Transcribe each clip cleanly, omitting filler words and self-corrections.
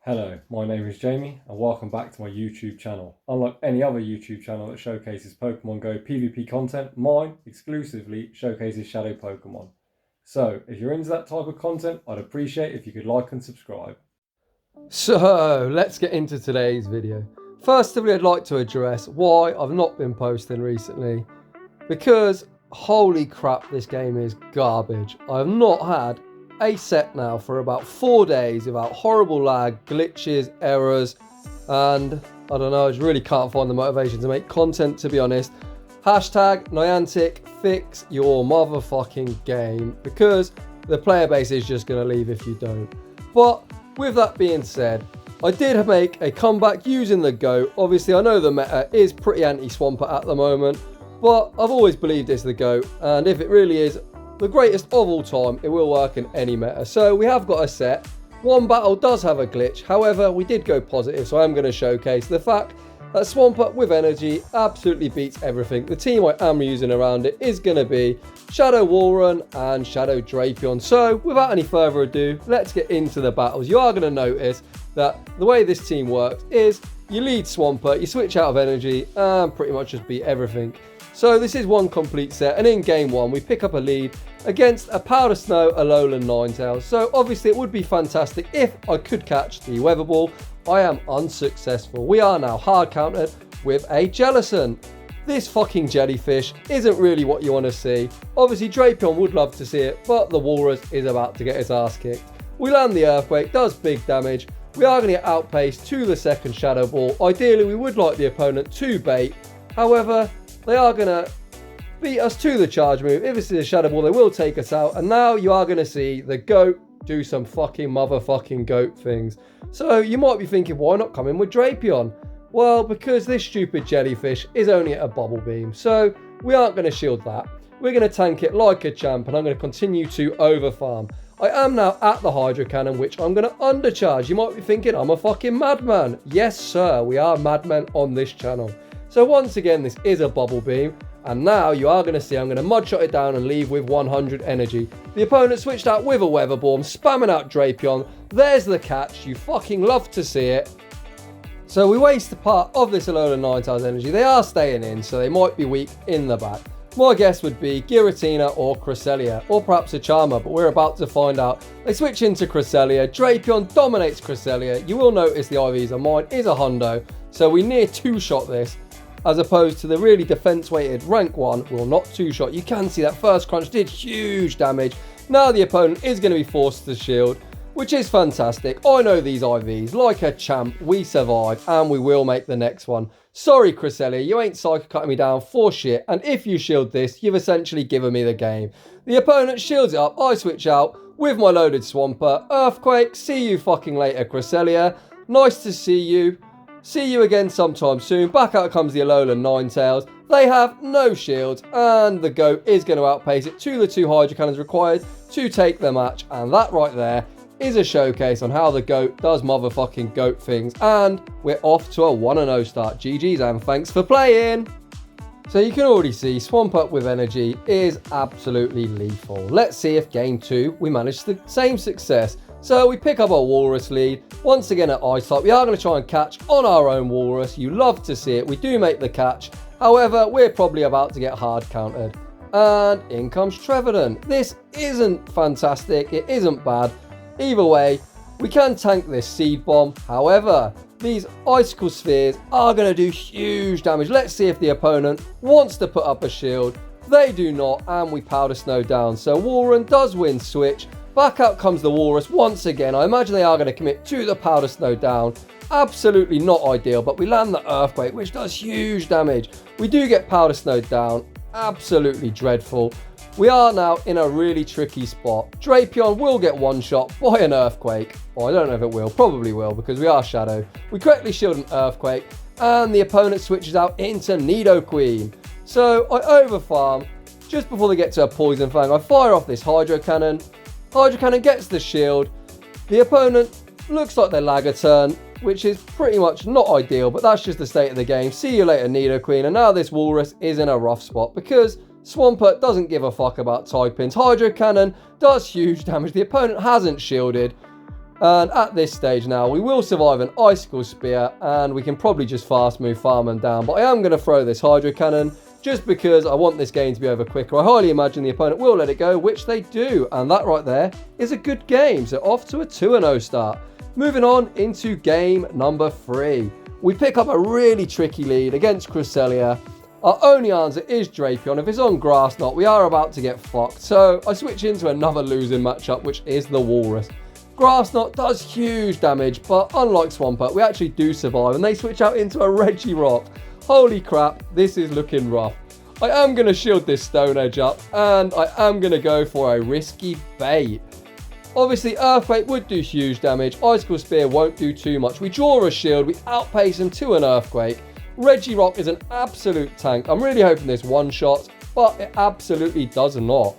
Hello, my name is Jamie and welcome back to my YouTube channel. Unlike any other YouTube channel that showcases Pokemon Go PvP content, mine exclusively showcases Shadow Pokemon. So, if you're into that type of content, I'd appreciate if you could like and subscribe. So, let's get into today's video. First of all, I'd like to address why I've not been posting recently. Because, holy crap, this game is garbage. I have not had a set now for about 4 days without horrible lag, glitches, errors, and I don't know, I just really can't find the motivation to make content, to be honest. Hashtag Niantic, fix your motherfucking game, because the player base is just going to leave if you don't. But with that being said, I did make a comeback using the GOAT. Obviously, I know the meta is pretty anti-Swampert at the moment, but I've always believed it's the GOAT, and if it really is the greatest of all time, it will work in any meta. So we have got a set. One battle does have a glitch, however, we did go positive, so I'm going to showcase the fact that Swampert with energy absolutely beats everything. The team I am using around it is going to be Shadow Walrein and Shadow Drapion. So without any further ado, let's get into the battles. You are going to notice that the way this team works is you lead Swampert, you switch out of energy, and pretty much just beat everything. So this is one complete set, and in game one, we pick up a lead against a Powder Snow, Alolan Ninetales. So obviously it would be fantastic if I could catch the Weather Ball. I am unsuccessful. We are now hard countered with a Jellicent. This fucking jellyfish isn't really what you want to see. Obviously Drapion would love to see it, but the Walrus is about to get his ass kicked. We land the Earthquake, does big damage. We are going to get outpaced to the second Shadow Ball. Ideally we would like the opponent to bait. However, they are going to beat us to the charge move. If this is a Shadow Ball, they will take us out. And now you are going to see the GOAT do some fucking motherfucking GOAT things. So you might be thinking, why not come in with Drapion? Well, because this stupid jellyfish is only at a bubble beam. So we aren't going to shield that. We're going to tank it like a champ, and I'm going to continue to overfarm. I am now at the Hydro Cannon, which I'm going to undercharge. You might be thinking, I'm a fucking madman. Yes, sir, we are madmen on this channel. So once again, this is a bubble beam. And now you are going to see I'm going to mud shot it down and leave with 100 energy. The opponent switched out with a Weather Ball, spamming out Drapion. There's the catch. You fucking love to see it. So we waste a part of this Alolan Ninetales energy. They are staying in, so they might be weak in the back. My guess would be Giratina or Cresselia, or perhaps a Charmer, but we're about to find out. They switch into Cresselia. Drapion dominates Cresselia. You will notice the IVs on mine is a hundo, so we near two-shot this, as opposed to the really defense-weighted rank one, well, not two-shot. You can see that first crunch did huge damage. Now the opponent is going to be forced to shield, which is fantastic. I know these IVs. Like a champ, we survive, and we will make the next one. Sorry, Cresselia, you ain't psycho cutting me down for shit, and if you shield this, you've essentially given me the game. The opponent shields it up, I switch out with my loaded Swampert. Earthquake, see you fucking later, Cresselia. Nice to see you. See you again sometime soon. Back out comes the Alolan Ninetales. They have no shields, and the GOAT is going to outpace it to the 2 Hydro Cannons required to take the match. And that right there is a showcase on how the GOAT does motherfucking GOAT things. And we're off to a 1-0 start. GG's and thanks for playing. So you can already see Swampert with energy is absolutely lethal. Let's see if game 2 we manage the same success. So we pick up our Walrus lead. Once again at Ice type, we are going to try and catch on our own Walrus. You love to see it. We do make the catch. However, we're probably about to get hard countered. And in comes Trevenant. This isn't fantastic. It isn't bad. Either way, we can tank this Seed Bomb. However, these Icicle Spheres are going to do huge damage. Let's see if the opponent wants to put up a shield. They do not, and we Powder Snow down. So Walrein does win switch. Back out comes the Walrus once again. I imagine they are going to commit to the Powder Snow down. Absolutely not ideal, but we land the Earthquake, which does huge damage. We do get Powder Snow down. Absolutely dreadful. We are now in a really tricky spot. Drapion will get one shot by an Earthquake. Well, I don't know if it will. Probably will, because we are Shadow. We correctly shield an Earthquake, and the opponent switches out into Nidoqueen. So I overfarm. Just before they get to a Poison Fang, I fire off this Hydro Cannon. Hydro Cannon gets the shield. The opponent looks like they lag a turn, which is pretty much not ideal, but that's just the state of the game. See you later, Nidoqueen. And now this Walrus is in a rough spot because Swampert doesn't give a fuck about typings. Hydro Cannon does huge damage. The opponent hasn't shielded. And at this stage now, we will survive an Icicle Spear, and we can probably just fast move Farman down. But I am going to throw this Hydro Cannon, just because I want this game to be over quicker. I highly imagine the opponent will let it go, which they do. And that right there is a good game. So off to a 2-0 start. Moving on into game number 3. We pick up a really tricky lead against Cresselia. Our only answer is Drapion. If it's on Grass Knot, we are about to get fucked. So I switch into another losing matchup, which is the Walrus. Grass Knot does huge damage, but unlike Swampert, we actually do survive, and they switch out into a Regirock. Holy crap, this is looking rough. I am going to shield this Stone Edge up, and I am going to go for a risky bait. Obviously, Earthquake would do huge damage. Icicle Spear won't do too much. We draw a shield, we outpace him to an Earthquake. Regirock is an absolute tank. I'm really hoping this one-shot, but it absolutely does not.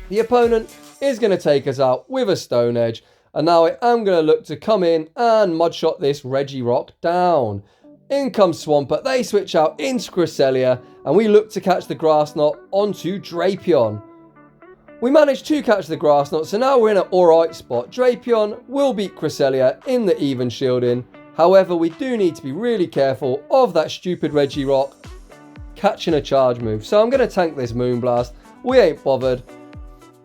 The opponent is going to take us out with a Stone Edge. And now I am going to look to come in and Mudshot this Regirock down. In comes Swampert. They switch out into Cresselia. And we look to catch the Grass Knot onto Drapion. We managed to catch the Grass Knot. So now we're in an alright spot. Drapion will beat Cresselia in the even shielding. However, we do need to be really careful of that stupid Regirock catching a charge move. So I'm going to tank this Moonblast. We ain't bothered.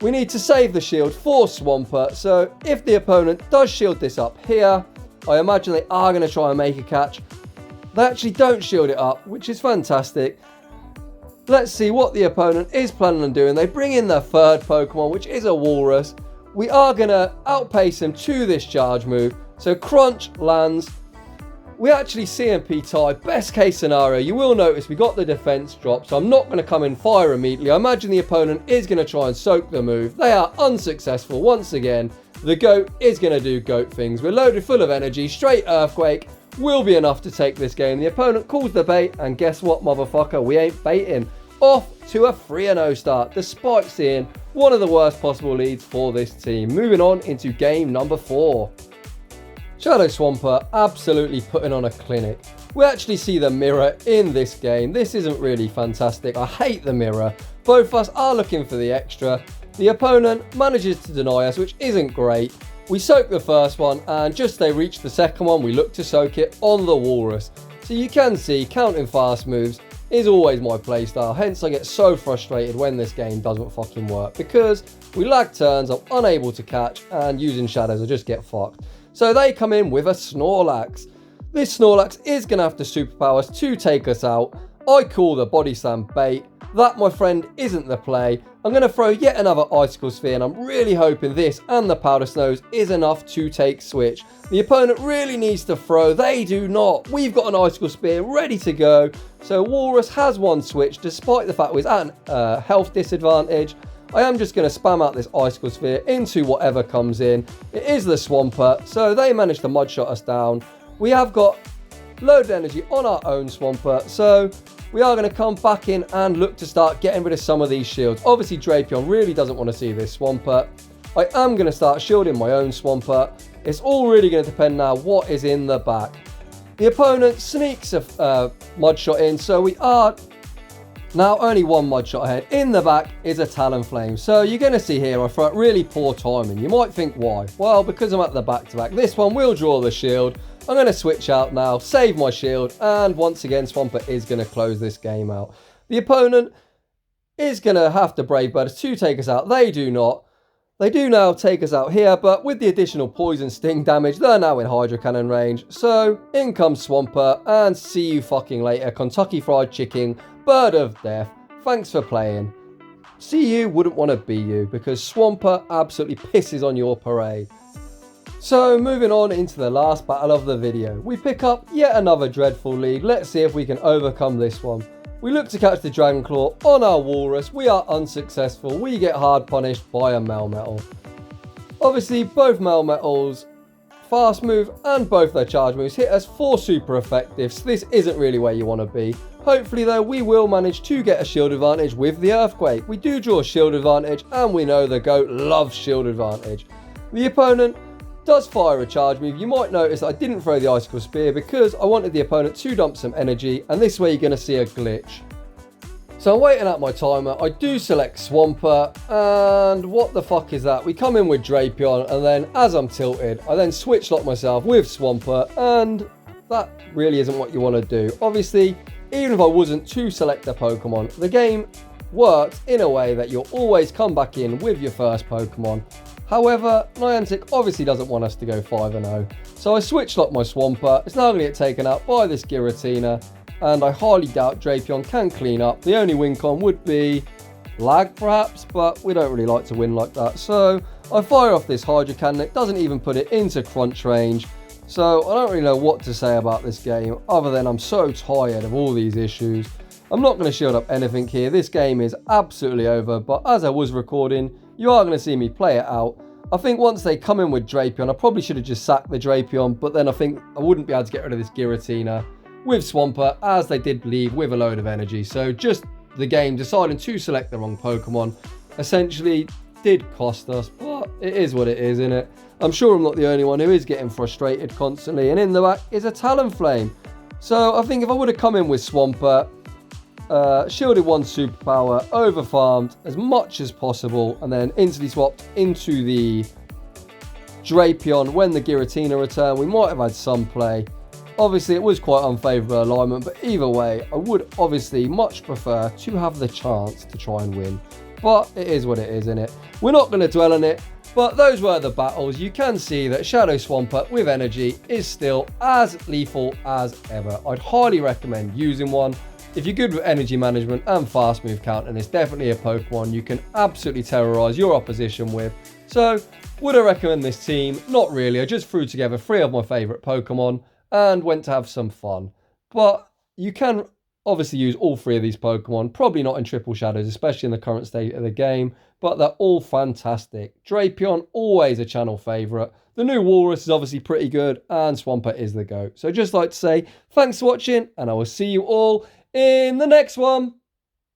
We need to save the shield for Swampert, so if the opponent does shield this up here, I imagine they are going to try and make a catch. They actually don't shield it up, which is fantastic. Let's see what the opponent is planning on doing. They bring in their third Pokemon, which is a Walrus. We are going to outpace him to this charge move, so Crunch lands. We actually CMP tie. Best case scenario, you will notice we got the defense drop, so I'm not going to come in fire immediately. I imagine the opponent is going to try and soak the move. They are unsuccessful once again. The goat is going to do goat things. We're loaded full of energy. Straight Earthquake will be enough to take this game. The opponent calls the bait, and guess what, motherfucker? We ain't baiting. Off to a 3-0 start, despite seeing one of the worst possible leads for this team. Moving on into game number 4. Shadow Swampert absolutely putting on a clinic. We actually see the mirror in this game. This isn't really fantastic. I hate the mirror. Both of us are looking for the extra. The opponent manages to deny us, which isn't great. We soak the first one, and just as they reach the second one, we look to soak it on the Walrus. So you can see counting fast moves is always my playstyle. Hence I get so frustrated when this game doesn't fucking work, because we lag turns, I'm unable to catch, and using shadows I just get fucked. So they come in with a Snorlax. This Snorlax is going to have the superpowers to take us out. I call the Body Slam bait. That, my friend, isn't the play. I'm going to throw yet another Icicle Sphere, and I'm really hoping this and the Powder Snows is enough to take Switch. The opponent really needs to throw. They do not. We've got an Icicle Spear ready to go. So Walrus has one Switch, despite the fact we're at a health disadvantage. I am just going to spam out this Icicle Sphere into whatever comes in. It is the Swampert, so they managed to Mudshot us down. We have got loaded energy on our own Swampert, so we are going to come back in and look to start getting rid of some of these shields. Obviously, Drapion really doesn't want to see this Swampert. I am going to start shielding my own Swampert. It's all really going to depend now what is in the back. The opponent sneaks a Mudshot in, so we are now only one Mudshot ahead. In the back is a Talonflame. So you're going to see here I throw out really poor timing. You might think why? Well, because I'm at the back-to-back. This one will draw the shield. I'm going to switch out now, save my shield, and once again Swampert is going to close this game out. The opponent is going to have to Brave Bird to take us out. They do not. They do now take us out here, but with the additional poison sting damage, they're now in Hydro Cannon range. So in comes Swampert, and see you fucking later, Kentucky Fried Chicken, Bird of Death. Thanks for playing. See you wouldn't want to be you, because Swampert absolutely pisses on your parade. So moving on into the last battle of the video, we pick up yet another dreadful lead. Let's see if we can overcome this one. We look to catch the Dragon Claw on our Walrus. We are unsuccessful. We get hard punished by a Melmetal. Obviously, both Melmetals fast move and both their charge moves hit us for super effective, so this isn't really where you want to be. Hopefully though, we will manage to get a shield advantage with the Earthquake. We do draw a shield advantage, and we know the GOAT loves shield advantage. The opponent does fire a charge move. You might notice I didn't throw the Icicle Spear because I wanted the opponent to dump some energy, and this way you're going to see a glitch. So I'm waiting out my timer. I do select Swampert, and what the fuck is that? We come in with Drapion, and then as I'm tilted, I then switch lock myself with Swampert, and that really isn't what you want to do. Obviously, even if I wasn't to select a Pokemon, the game works in a way that you'll always come back in with your first Pokemon. However, Niantic obviously doesn't want us to go 5-0, so I switch lock my Swampert. It's now going to get taken out by this Giratina, and I highly doubt Drapion can clean up. The only win con would be lag perhaps, but we don't really like to win like that. So I fire off this Hydro Cannon. It doesn't even put it into crunch range. So I don't really know what to say about this game other than I'm so tired of all these issues. I'm not going to shield up anything here. This game is absolutely over, but as I was recording, you are going to see me play it out. I think once they come in with Drapion, I probably should have just sacked the Drapion, but then I think I wouldn't be able to get rid of this Giratina with Swampert, as they did leave with a load of energy. So just the game deciding to select the wrong Pokemon essentially did cost us, but it is what it is, isn't it? I'm sure I'm not the only one who is getting frustrated constantly, and in the back is a Talonflame. So I think if I would have come in with Swampert, shielded one superpower, overfarmed as much as possible, and then instantly swapped into the Drapion when the Giratina returned, we might have had some play. Obviously, it was quite unfavourable alignment, but either way, I would obviously much prefer to have the chance to try and win. But it is what it is, innit? We're not going to dwell on it, but those were the battles. You can see that Shadow Swampert with energy is still as lethal as ever. I'd highly recommend using one. If you're good with energy management and fast move counting, it's definitely a Pokemon you can absolutely terrorise your opposition with. So, would I recommend this team? Not really. I just threw together 3 of my favourite Pokemon and went to have some fun. But you can obviously use all 3 of these Pokemon, probably not in Triple Shadows, especially in the current state of the game, but they're all fantastic. Drapion, always a channel favourite. The new Walrus is obviously pretty good, and Swampert is the GOAT. So just like to say, thanks for watching, and I will see you all in the next one.